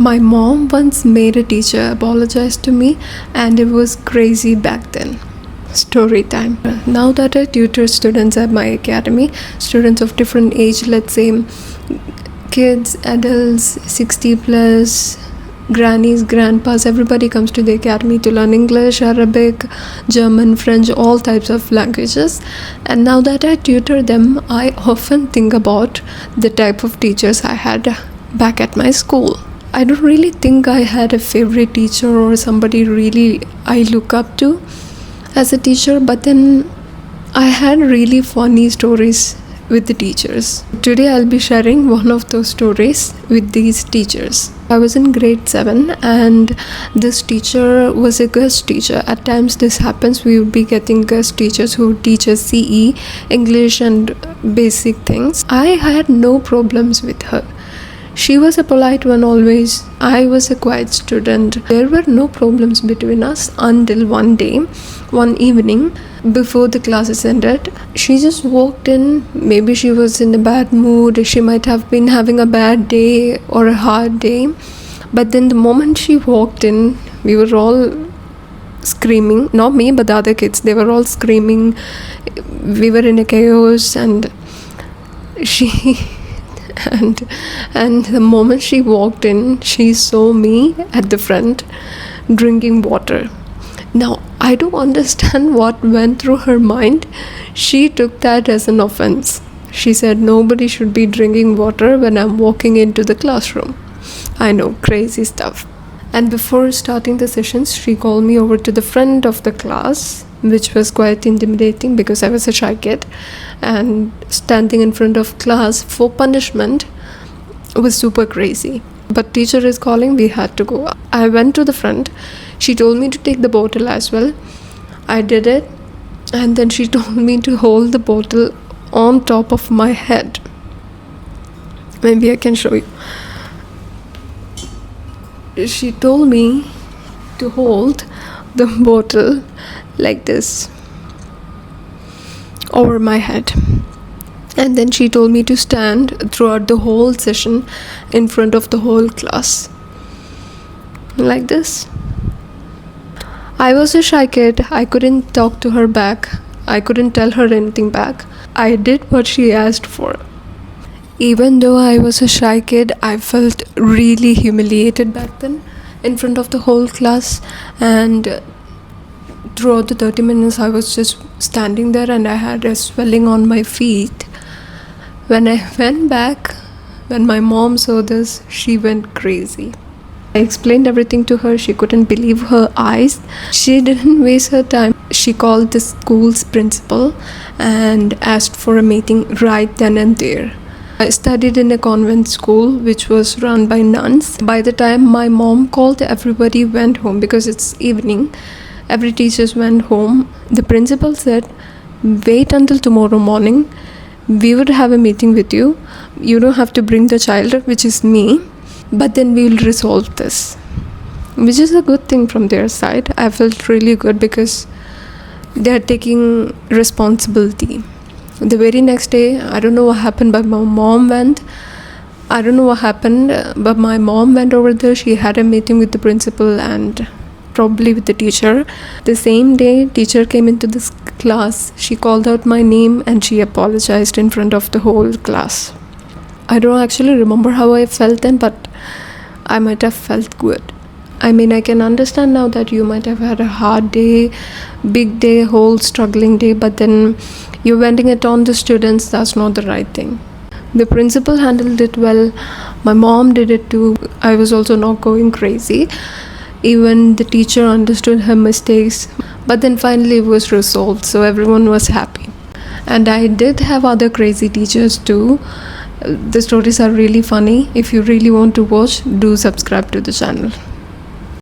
My mom once made a teacher apologize to me, and it was crazy back then. Story time. Now that I tutor students at my academy, students of different age, let's say kids, adults, 60 plus, grannies, grandpas, everybody comes to the academy to learn English, Arabic, German, French, all types of languages. And now that I tutor them, I often think about the type of teachers I had back at my school. I don't really think I had a favorite teacher or somebody really I look up to as a teacher, but then I had really funny stories with the teachers. Today I'll be sharing one of those stories with these teachers. I was in grade 7 and this teacher was a guest teacher. At times this happens, we would be getting guest teachers who teach us CE, English and basic things. I had no problems with her. She was a polite one always. I was a quiet student. There were no problems between us until one day, one evening, before the classes ended. She just walked in. Maybe she was in a bad mood. She might have been having a bad day or a hard day. But then the moment she walked in, we were all screaming. Not me, but the other kids. They were all screaming. We were in a chaos and she... And the moment she walked in, she saw me at the front drinking water. Now, I don't understand what went through her mind. She took that as an offense. She said, nobody should be drinking water when I'm walking into the classroom. I know, crazy stuff. And before starting the sessions, she called me over to the front of the class, which was quite intimidating because I was a shy kid, and standing in front of class for punishment was super crazy. But teacher is calling, we had to go. I went to the front. She told me to take the bottle as well. I did it, and then she told me to hold the bottle on top of my head. Maybe I can show you. She told me to hold the bottle like this over my head, and then she told me to stand throughout the whole session in front of the whole class like this. I was a shy kid. I couldn't talk to her back. I couldn't tell her anything back. I did what she asked for. Even though I was a shy kid, I felt really humiliated back then in front of the whole class, and throughout the 30 minutes I was just standing there and I had a swelling on my feet. When I went back, when my mom saw this, she went crazy. I explained everything to her. She couldn't believe her eyes. She didn't waste her time. She called the school's principal and asked for a meeting right then and there. I studied in a convent school which was run by nuns. By the time my mom called, everybody went home because it's evening. Every teacher went home. The principal said, wait until tomorrow morning. We would have a meeting with you. You don't have to bring the child, which is me, but then we will resolve this. Which is a good thing from their side. I felt really good because they are taking responsibility. The very next day, I don't know what happened, but my mom went. I don't know what happened, but my mom went over there. She had a meeting with the principal and probably with the teacher. The same day, teacher came into this class. She called out my name and she apologized in front of the whole class. I don't actually remember how I felt then, but I might have felt good. I mean, I can understand now that you might have had a hard day, big day, whole struggling day, but then you're venting it on the students. That's not the right thing. The principal handled it well. My mom did it too. I was also not going crazy. Even the teacher understood her mistakes. But then finally it was resolved, so everyone was happy. And I did have other crazy teachers too. The stories are really funny. If you really want to watch, do subscribe to the channel.